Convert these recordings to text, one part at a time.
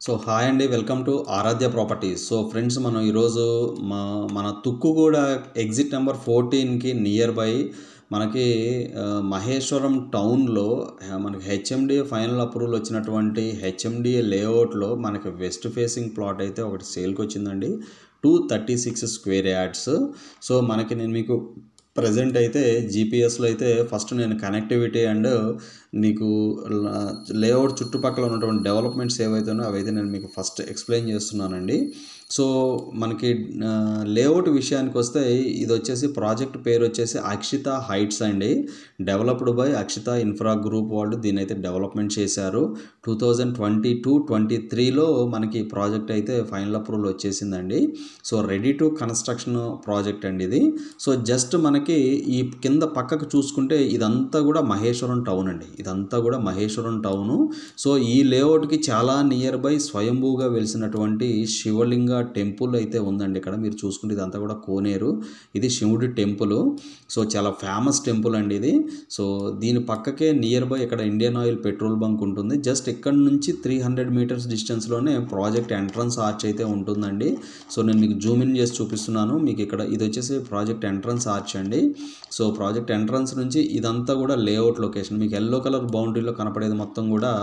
So hi అండి, welcome to Aaradhya properties. So friends, మనం ఈరోజు మన తుక్కుగూడ ఎగ్జిట్ నెంబర్ 14కి నియర్ బై మనకి మహేశ్వరం టౌన్లో మనకి హెచ్ఎండిఏ ఫైనల్ అప్రూవల్ వచ్చినటువంటి హెచ్ఎండిఏ లేఅవుట్లో మనకి వెస్ట్ ఫేసింగ్ ప్లాట్ అయితే ఒకటి సేల్కి వచ్చిందండి. 236 స్క్వేర్ యార్డ్స్. సో మనకి నేను మీకు ప్రజెంట్ అయితే జీపీఎస్లో అయితే ఫస్ట్ నేను కనెక్టివిటీ అండ్ నీకు లేఅవుట్ చుట్టుపక్కల ఉన్నటువంటి డెవలప్మెంట్స్ ఏవైతే ఉన్నాయో అవైతే నేను మీకు ఫస్ట్ ఎక్స్ప్లెయిన్ చేస్తున్నానండి. సో మనకి లేఅవుట్ విషయానికి వస్తే ఇది వచ్చేసి ప్రాజెక్ట్ పేరు వచ్చేసి అక్షిత హైట్స్ అండి. Developed by Akshita infra group వాళ్ళు దీని అయితే డెవలప్మెంట్ చేశారు. 2022-23లో మనకి ప్రాజెక్ట్ అయితే ఫైనల్ అప్రూవల్ వచ్చేసిందండి. So ready to construction project అండి ఇది. సో జస్ట్ మనకి ఈ కింద పక్కకు చూసుకుంటే ఇదంతా కూడా మహేశ్వరం టౌన్ అండి. ఇదంతా కూడా మహేశ్వరం టౌను. సో ఈ లేఅవుట్కి చాలా నియర్ బై స్వయంభూగా వెలిసినటువంటి శివలింగ టెంపుల్ అయితే ఉందండి. ఇక్కడ మీరు చూసుకుంటే ఇదంతా కూడా కోనేరు. ఇది శివుడి టెంపుల్. సో చాలా ఫేమస్ టెంపుల్ అండి ఇది. సో దీని పక్కకే నియర్ బై ఇక్కడ ఇండియన్ ఆయిల్ పెట్రోల్ బంక్ ఉంటుంది. జస్ట్ ఇక్కడ నుంచి 300 మీటర్స్ డిస్టెన్స్లోనే ప్రాజెక్ట్ ఎంట్రన్స్ ఆర్చ్ అయితే ఉంటుందండి. సో నేను మీకు జూమ్ ఇన్ చేసి చూపిస్తున్నాను. మీకు ఇక్కడ ఇది వచ్చేసి ప్రాజెక్ట్ ఎంట్రన్స్ ఆర్చ్ అండి. సో ప్రాజెక్ట్ ఎంట్రన్స్ నుంచి ఇదంతా కూడా లేఅవుట్ లొకేషన్. మీకు ఎల్లో కలర్ బౌండరీలో కనపడేది మొత్తం కూడా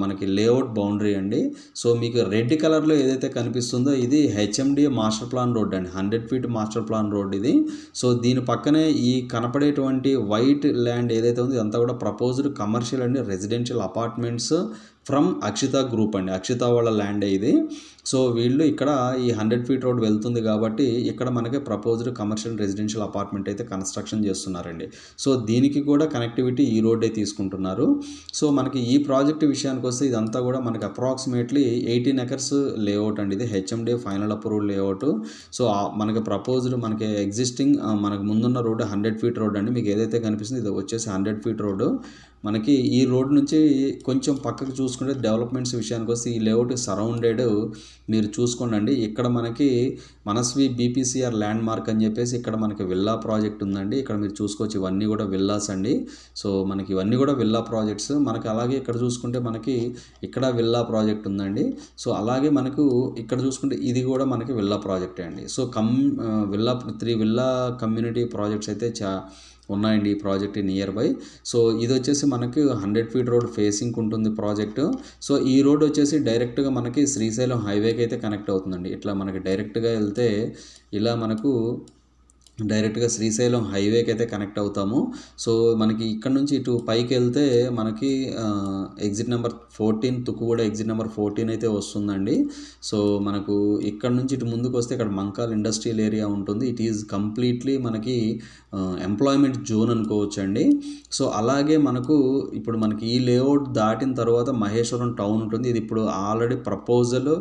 మనకి లేఅవుట్ బౌండరీ అండి. సో మీకు రెడ్ కలర్లో ఏదైతే కనిపిస్తుందో ఇది హెచ్ఎండిఏ మాస్టర్ ప్లాన్ రోడ్ అండి. 100 ఫీట్ మాస్టర్ ప్లాన్ రోడ్ ఇది. సో దీని పక్కనే ఈ కనపడేటువంటి వైట్ ల్యాండ్ ఏదైతే ఉందో ఇదంతా కూడా proposed commercial and residential apartments from Akshita group అండి. అక్షిత వాళ్ళ ల్యాండే ఇది. సో వీళ్ళు ఇక్కడ ఈ 100 ఫీట్ రోడ్ వెళ్తుంది కాబట్టి ఇక్కడ మనకి ప్రపోజ్డ్ కమర్షియల్ రెసిడెన్షియల్ అపార్ట్మెంట్ అయితే కన్స్ట్రక్షన్ చేస్తున్నారండి. సో దీనికి కూడా కనెక్టివిటీ ఈ రోడ్డే తీసుకుంటున్నారు. సో మనకి ఈ ప్రాజెక్ట్ విషయానికి వస్తే ఇదంతా కూడా మనకి అప్రాక్సిమేట్లీ 18 ఎకర్స్ లేఅవుట్ అండి. ఇది HMDA final approval layout. So మనకి ప్రపోజ్డ్ మనకి ఎగ్జిస్టింగ్ మనకు ముందున్న రోడ్డు 100 ఫీట్ రోడ్ అండి. మీకు ఏదైతే కనిపిస్తుంది ఇది వచ్చేసి 100 ఫీట్ రోడ్డు. మనకి ఈ రోడ్ నుంచి కొంచెం పక్కకు చూసుకుంటే డెవలప్మెంట్స్ విషయానికి వస్తే ఈ లేఅవుట్ సరౌండెడ్ మీరు చూసుకోండి. ఇక్కడ మనకి మనస్వి బీపీసీఆర్ ల్యాండ్ మార్క్ అని చెప్పేసి ఇక్కడ మనకి విల్లా ప్రాజెక్ట్ ఉందండి. ఇక్కడ మీరు చూసుకోవచ్చు ఇవన్నీ కూడా విల్లాస్ అండి. సో మనకి ఇవన్నీ కూడా విల్లా ప్రాజెక్ట్స్. మనకి అలాగే ఇక్కడ చూసుకుంటే మనకి ఇక్కడ విల్లా ప్రాజెక్ట్ ఉందండి. సో అలాగే మనకు ఇక్కడ చూసుకుంటే ఇది కూడా మనకి విల్లా ప్రాజెక్టే అండి. So villa 3 villa community projects అయితే ఉన్నాయండి ఈ ప్రాజెక్ట్ నియర్ బై. సో ఇది వచ్చేసి మనకి 100 ఫీట్ రోడ్ ఫేసింగ్ ఉంటుంది ప్రాజెక్టు. సో ఈ రోడ్ వచ్చేసి డైరెక్ట్గా మనకి శ్రీశైలం హైవేకి అయితే కనెక్ట్ అవుతుందండి. ఇట్లా మనకి డైరెక్ట్గా వెళ్తే ఇలా మనకు డైరెక్ట్గా శ్రీశైలం హైవేకి అయితే కనెక్ట్ అవుతాము. సో మనకి ఇక్కడ నుంచి ఇటు పైకి వెళ్తే మనకి exit number 14 Tukkuguda exit number 14 అయితే వస్తుందండి. సో మనకు ఇక్కడ నుంచి ఇటు ముందుకు వస్తే ఇక్కడ మంకాల్ ఇండస్ట్రియల్ ఏరియా ఉంటుంది. ఇట్ ఈజ్ కంప్లీట్లీ మనకి ఎంప్లాయ్మెంట్ జోన్ అనుకోవచ్చు అండి. సో అలాగే మనకు ఇప్పుడు మనకి ఈ లేఅవుట్ దాటిన తర్వాత మహేశ్వరం టౌన్ ఉంటుంది. ఇది ఇప్పుడు ఆల్రెడీ ప్రపోజల్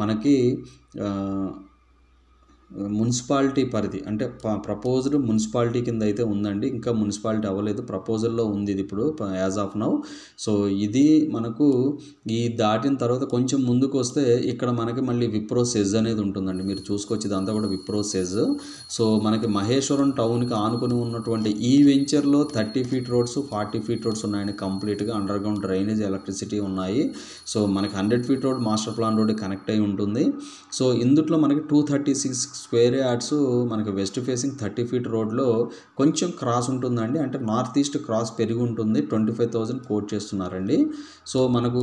మనకి మున్సిపాలిటీ పరిధి అంటే ప్రపోజ్డ్ మున్సిపాలిటీ కింద అయితే ఉందండి. ఇంకా మున్సిపాలిటీ అవ్వలేదు, ప్రపోజల్లో ఉంది ఇది ఇప్పుడు యాజ్ ఆఫ్ నౌ. సో ఇది మనకు ఈ దాటిన తర్వాత కొంచెం ముందుకు వస్తే ఇక్కడ మనకి మళ్ళీ విప్రో సెజ్ అనేది ఉంటుందండి. మీరు చూసుకోవచ్చు ఇదంతా కూడా విప్రో సెజ్. సో మనకి మహేశ్వరం టౌన్కి ఆనుకొని ఉన్నటువంటి ఈ వెంచర్లో 30 ఫీట్ రోడ్స్ 40 ఫీట్ రోడ్స్ ఉన్నాయండి. కంప్లీట్గా అండర్ గ్రౌండ్ డ్రైనేజ్ ఎలక్ట్రిసిటీ ఉన్నాయి. సో మనకి 100 feet road master plan road connect అయి ఉంటుంది. సో ఇందులో మనకి 236 స్క్వేర్ యార్డ్స్ మనకి వెస్ట్ ఫేసింగ్ 30 ఫీట్ రోడ్లో కొంచెం క్రాస్ ఉంటుందండి. అంటే నార్త్ ఈస్ట్ క్రాస్ పెరిగి ఉంటుంది. 25,000 కోట్ చేస్తున్నారండి. సో మనకు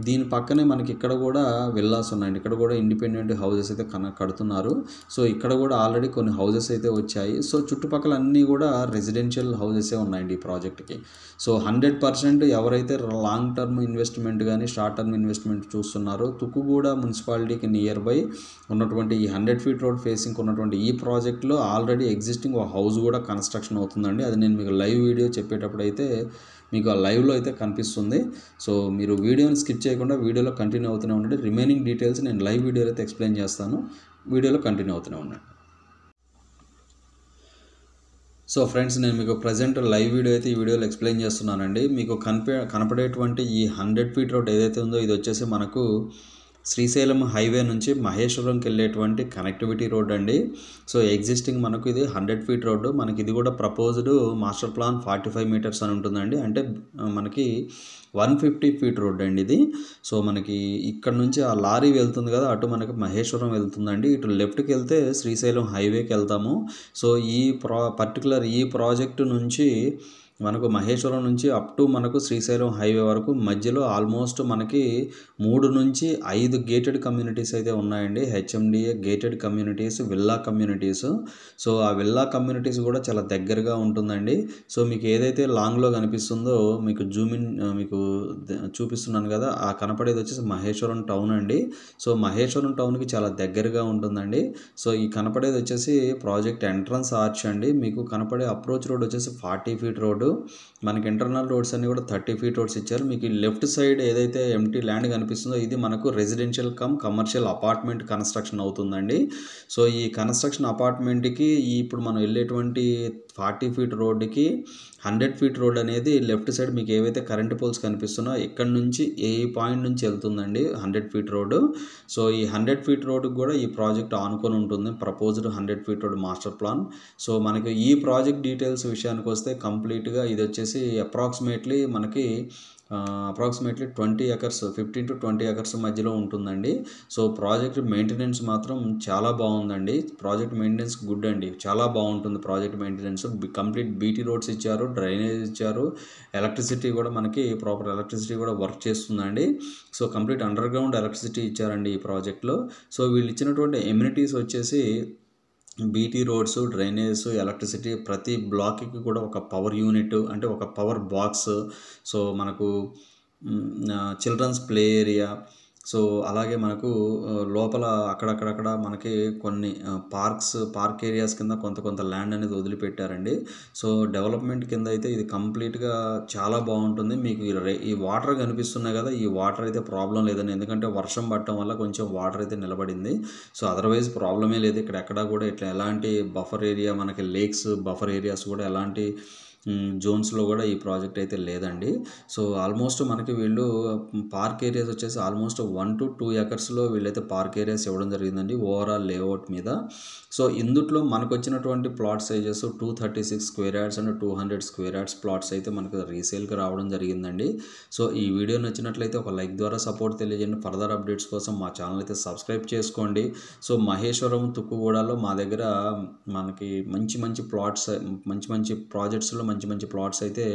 దీని పక్కనే మనకి ఇక్కడ కూడా విల్లాస్ ఉన్నాయండి. ఇక్కడ కూడా ఇండిపెండెంట్ హౌసెస్ అయితే కడుతున్నారు. సో ఇక్కడ కూడా ఆల్రెడీ కొన్ని హౌసెస్ అయితే వచ్చాయి. సో చుట్టుపక్కల అన్నీ కూడా రెసిడెన్షియల్ హౌసెసే ఉన్నాయండి ఈ ప్రాజెక్ట్కి. సో 100% ఎవరైతే లాంగ్ టర్మ్ ఇన్వెస్ట్మెంట్ కానీ షార్ట్ టర్మ్ ఇన్వెస్ట్మెంట్ చూస్తున్నారో తుక్కుగూడ మున్సిపాలిటీకి నియర్ బై ఉన్నటువంటి ఈ 100 ఫీట్ రోడ్ ఫేసింగ్ ఉన్నటువంటి ఈ ప్రాజెక్ట్లో ఆల్రెడీ ఎగ్జిస్టింగ్ ఒక హౌస్ కూడా కన్స్ట్రక్షన్ అవుతుందండి. అది నేను మీకు లైవ్ వీడియో చెప్పేటప్పుడు అయితే మీకు ఆ లైవ్లో అయితే కనిపిస్తుంది. సో మీరు వీడియోని స్కిప్ చేయకుండా వీడియోలో కంటిన్యూ అవుతూనే ఉండండి. రిమైనింగ్ డీటెయిల్స్ నేను లైవ్ వీడియోలో అయితే ఎక్స్ప్లెయిన్ చేస్తాను. వీడియోలో కంటిన్యూ అవుతూనే ఉండండి. సో ఫ్రెండ్స్, నేను మీకు ప్రజెంట్ లైవ్ వీడియో అయితే ఈ వీడియోలో ఎక్స్ప్లెయిన్ చేస్తున్నానండి. మీకు కనపడేటువంటి ఈ 100 ఫీట్ రోడ్ ఏదైతే ఉందో ఇది వచ్చేసి మనకు శ్రీశైలం హైవే నుంచి మహేశ్వరంకి వెళ్ళేటువంటి కనెక్టివిటీ రోడ్ అండి. సో ఎగ్జిస్టింగ్ మనకు ఇది 100 ఫీట్ రోడ్డు. మనకి ఇది కూడా ప్రపోజ్డ్ మాస్టర్ ప్లాన్ 45 మీటర్స్ అని ఉంటుందండి. అంటే మనకి 150 ఫీట్ రోడ్ అండి ఇది. సో మనకి ఇక్కడ నుంచి ఆ లారీ వెళ్తుంది కదా, అటు మనకి మహేశ్వరం వెళ్తుందండి. ఇటు లెఫ్ట్కి వెళ్తే శ్రీశైలం హైవేకి వెళ్తాము. సో ఈ పర్టికులర్ ఈ ప్రాజెక్టు నుంచి మనకు మహేశ్వరం నుంచి అప్ టు మనకు శ్రీశైలం హైవే వరకు మధ్యలో ఆల్మోస్ట్ మనకి 3 నుంచి 5 గేటెడ్ కమ్యూనిటీస్ అయితే ఉన్నాయండి. HMDA gated communities, villa communities. So ఆ విల్లా కమ్యూనిటీస్ కూడా చాలా దగ్గరగా ఉంటుందండి. సో మీకు ఏదైతే లాంగ్లో కనిపిస్తుందో మీకు మీకు చూపిస్తున్నాను కదా, ఆ కనపడేది వచ్చేసి మహేశ్వరం టౌన్ అండి. సో మహేశ్వరం టౌన్కి చాలా దగ్గరగా ఉంటుందండి. సో ఈ కనపడేది వచ్చేసి ప్రాజెక్ట్ ఎంట్రన్స్ ఆర్చ్ అండి. మీకు కనపడే అప్రోచ్ రోడ్ వచ్చేసి 40 ఫీట్ రోడ్డు. మనకి ఇంటర్నల్ రోడ్స్ అన్ని కూడా 30 ఫీట్ రోడ్స్ ఇచ్చారు. మీకు లెఫ్ట్ సైడ్ ఏదైతే ఎంటీ ల్యాండ్ కనిపిస్తుందో ఇది మనకు రెసిడెన్షియల్ కమర్షియల్ అపార్ట్మెంట్ కన్స్ట్రక్షన్ అవుతుందండి. సో ఈ కన్స్ట్రక్షన్ అపార్ట్మెంట్కి ఇప్పుడు మనం వెళ్ళేటువంటి 40 ఫీట్ రోడ్డుకి 100 ఫీట్ రోడ్ అనేది లెఫ్ట్ సైడ్ మీకు ఏవైతే కరెంట్ పోల్స్ కనిపిస్తున్నాయో ఇక్కడ నుంచి ఏ పాయింట్ నుంచి వెళ్తుందండి 100 ఫీట్ రోడ్డు. సో ఈ 100 ఫీట్ రోడ్డుకి కూడా ఈ ప్రాజెక్ట్ ఆనుకొని ఉంటుంది, proposed 100 feet road master plan. So మనకి ఈ ప్రాజెక్ట్ డీటెయిల్స్ విషయానికి వస్తే కంప్లీట్గా ఇది వచ్చేసి అప్రాక్సిమేట్లీ మనకి 20 ఎకర్స్ 15 to 20 ఎకర్స్ మధ్యలో ఉంటుందండి. సో ప్రాజెక్ట్ మెయింటెనెన్స్ మాత్రం చాలా బాగుందండి. ప్రాజెక్ట్ మెయింటెనెన్స్ గుడ్ అండి, చాలా బాగుంటుంది project maintenance. Complete BT roads ఇచ్చారు, డ్రైనేజ్ ఇచ్చారు, ఎలక్ట్రిసిటీ కూడా మనకి ప్రాపర్ ఎలక్ట్రిసిటీ కూడా వర్క్ చేస్తుందండి. So complete under ground electricity ఇచ్చారండి ఈ ప్రాజెక్ట్లో. సో వీళ్ళు ఇచ్చినటువంటి ఎమ్యూనిటీస్ వచ్చేసి బీటీ రోడ్స్, డ్రైనేజ్, ఎలక్ట్రిసిటీ, ప్రతి బ్లాక్కి కూడా ఒక పవర్ యూనిట్ అంటే ఒక పవర్ బాక్స్. సో మనకు చిల్డ్రన్స్ ప్లే ఏరియా. సో అలాగే మనకు లోపల అక్కడక్కడ మనకి కొన్ని పార్క్ ఏరియాస్ కింద కొంత ల్యాండ్ అనేది వదిలిపెట్టారండి. సో డెవలప్మెంట్ కింద అయితే ఇది కంప్లీట్గా చాలా బాగుంటుంది. మీకు ఈ వాటర్ కనిపిస్తున్నాయి కదా, ఈ వాటర్ అయితే ప్రాబ్లం లేదండి. ఎందుకంటే వర్షం పడటం వల్ల కొంచెం వాటర్ అయితే నిలబడింది. సో అదర్వైజ్ ప్రాబ్లమే లేదు. ఇక్కడ ఎక్కడా కూడా ఇట్లా ఎలాంటి బఫర్ ఏరియా, మనకి లేక్స్ బఫర్ ఏరియాస్ కూడా ఎలాంటి జోన్స్లో కూడా ఈ ప్రాజెక్ట్ అయితే లేదండి. సో ఆల్మోస్ట్ మనకి వీళ్ళు పార్క్ ఏరియాస్ వచ్చేసి ఆల్మోస్ట్ 1 to 2 ఎకర్స్లో వీళ్ళైతే పార్క్ ఏరియాస్ ఇవ్వడం జరిగిందండి ఓవరాల్ లేఅవుట్ మీద. సో ఇందుట్లో మనకు వచ్చినటువంటి plot sizes 236 square yards and 200 square yards plots అయితే మనకు రీసేల్కి రావడం జరిగిందండి. సో ఈ వీడియో నచ్చినట్లయితే ఒక లైక్ ద్వారా సపోర్ట్ తెలియజేయండి. ఫర్దర్ అప్డేట్స్ కోసం మా ఛానల్ అయితే సబ్స్క్రైబ్ చేసుకోండి. సో మహేశ్వరం, తుక్కుగూడలో మా దగ్గర మనకి మంచి ప్లాట్స్, మంచి ప్రాజెక్ట్స్లో మంచి ప్లాట్స్ అయితే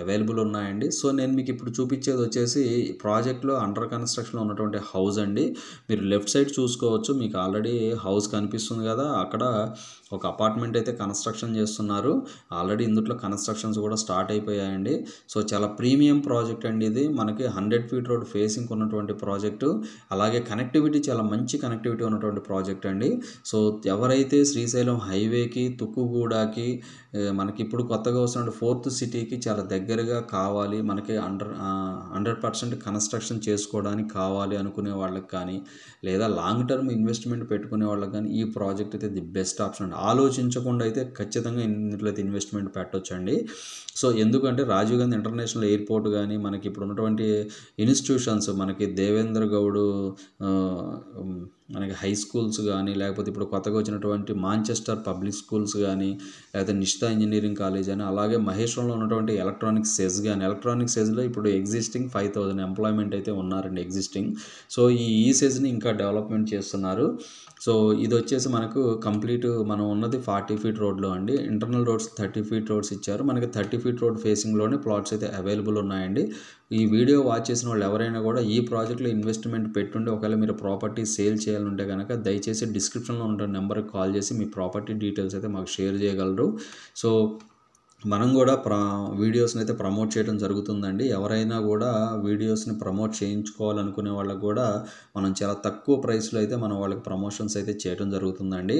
అవైలబుల్ ఉన్నాయండి. సో నేను మీకు ఇప్పుడు చూపించేది వచ్చేసి ప్రాజెక్ట్లో అండర్ కన్స్ట్రక్షన్లో ఉన్నటువంటి హౌస్ అండి. మీరు లెఫ్ట్ సైడ్ చూసుకోవచ్చు, మీకు ఆల్రెడీ హౌస్ కనిపిస్తుంది కదా, అక్కడ ఒక అపార్ట్మెంట్ అయితే కన్స్ట్రక్షన్ చేస్తున్నారు. ఆల్రెడీ ఇందులో కన్స్ట్రక్షన్స్ కూడా స్టార్ట్ అయిపోయాయండి. సో చాలా ప్రీమియం ప్రాజెక్ట్ అండి ఇది. మనకి 100 ఫీట్ రోడ్ ఫేసింగ్ ఉన్నటువంటి ప్రాజెక్టు, అలాగే కనెక్టివిటీ చాలా మంచి కనెక్టివిటీ ఉన్నటువంటి ప్రాజెక్ట్ అండి. సో ఎవరైతే శ్రీశైలం హైవేకి, తుక్కుగూడకి, మనకి ఇప్పుడు కొత్తగా వస్తున్న 4th సిటీకి చాలా దగ్గరగా కావాలి, మనకి 100% కన్స్ట్రక్షన్ చేసుకోవడానికి కావాలి అనుకునే వాళ్ళకి కానీ, లేదా లాంగ్ టర్మ్ ఇన్వెస్ట్మెంట్ పెట్టుకునే వాళ్ళకి కానీ ఈ ప్రాజెక్ట్ అయితే ది బెస్ట్ ఆప్షన్ అండి. ఆలోచించకుండా అయితే ఖచ్చితంగా ఇందులో అయితే ఇన్వెస్ట్మెంట్ పెట్టొచ్చండి. సో ఎందుకంటే రాజీవ్ గాంధీ ఇంటర్నేషనల్ ఎయిర్పోర్ట్ కానీ, మనకి ఇప్పుడు ఉన్నటువంటి ఇన్స్టిట్యూషన్స్, మనకి దేవేంద్ర గౌడ్ మనకి హై స్కూల్స్ కానీ, లేకపోతే ఇప్పుడు కొత్తగా వచ్చినటువంటి మాంచెస్టర్ పబ్లిక్ స్కూల్స్ కానీ, లేకపోతే నిష్ఠా ఇంజనీరింగ్ కాలేజ్ అని, అలాగే మహేశ్వరంలో ఉన్నటువంటి ఎలక్ట్రానిక్ సెజ్ కానీ, ఎలక్ట్రానిక్ సెజ్లో ఇప్పుడు ఎగ్జిస్టింగ్ 5000 ఎంప్లాయ్మెంట్ అయితే ఉన్నారండి ఎగ్జిస్టింగ్. సో ఈ సెజ్ని ఇంకా డెవలప్మెంట్ చేస్తున్నారు. సో ఇది వచ్చేసి మనకు కంప్లీట్ మనం ఉన్నది 40 ఫీట్ రోడ్లో అండి. ఇంటర్నల్ రోడ్స్ 30 ఫీట్ రోడ్స్ ఇచ్చారు. మనకి 30 ఫీట్ రోడ్ ఫేసింగ్లోనే ప్లాట్స్ అయితే అవైలబుల్ ఉన్నాయండి. ఈ వీడియో వాచ్ చేసిన వాళ్ళు ఎవరైనా కూడా ఈ ప్రాజెక్ట్లో ఇన్వెస్ట్మెంట్ పెట్టుండి ఒకవేళ మీరు ప్రాపర్టీ సేల్ చేయాలంటే కనుక దయచేసి డిస్క్రిప్షన్లో ఉన్న నెంబర్కి కాల్ చేసి మీ ప్రాపర్టీ డీటెయిల్స్ అయితే మాకు షేర్ చేయగలరు. సో మనం కూడా వీడియోస్ని అయితే ప్రమోట్ చేయడం జరుగుతుందండి. ఎవరైనా కూడా వీడియోస్ని ప్రమోట్ చేయించుకోవాలనుకునే వాళ్ళకు కూడా మనం చాలా తక్కువ ప్రైస్లో అయితే మనం వాళ్ళకి ప్రమోషన్స్ అయితే చేయడం జరుగుతుందండి.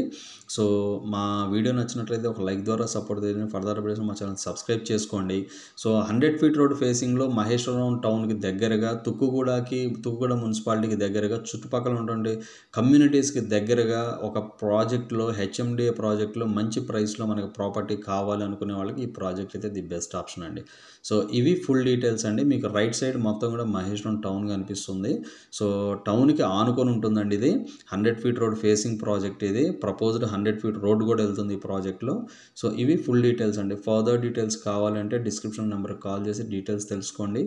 సో మా వీడియో నచ్చినట్లయితే ఒక లైక్ ద్వారా సపోర్ట్ చేయండి. ఫర్దర్ అప్డేట్స్ మా ఛానల్ సబ్స్క్రైబ్ చేసుకోండి. సో 100 ఫీట్ రోడ్ ఫేసింగ్లో మహేశ్వరం టౌన్కి దగ్గరగా, తుక్కుగూడ మున్సిపాలిటీకి దగ్గరగా, చుట్టుపక్కల ఉన్నటువంటి కమ్యూనిటీస్కి దగ్గరగా ఒక ప్రాజెక్ట్లో, హెచ్ఎండిఏ ప్రాజెక్ట్లో మంచి ప్రైస్లో మనకి ప్రాపర్టీ కావాలి అనుకునే వాళ్ళకి ఈ ప్రాజెక్ట్ అయితే ది బెస్ట్ ఆప్షన్ అండి. సో ఇవి ఫుల్ డీటెయిల్స్ అండి. మీకు రైట్ సైడ్ మొత్తం కూడా మహేశ్వరం టౌన్ కనిపిస్తుంది. సో టౌన్కి ఆనుకొని ఉంటుందండి ఇది. 100 ఫీట్ రోడ్ ఫేసింగ్ ప్రాజెక్ట్ ఇది. ప్రపోజ్డ్ 100 ఫీట్ రోడ్ కూడా వెళ్తుంది ఈ ప్రాజెక్ట్లో. సో ఇవి ఫుల్ డీటెయిల్స్ అండి. ఫర్దర్ డీటెయిల్స్ కావాలంటే డిస్క్రిప్షన్ నెంబర్కి కాల్ చేసి డీటెయిల్స్ తెలుసుకోండి.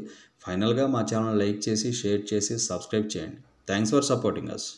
ఫైనల్గా మా ఛానల్ లైక్ చేసి, షేర్ చేసి, సబ్స్క్రైబ్ చేయండి. Thanks for supporting us.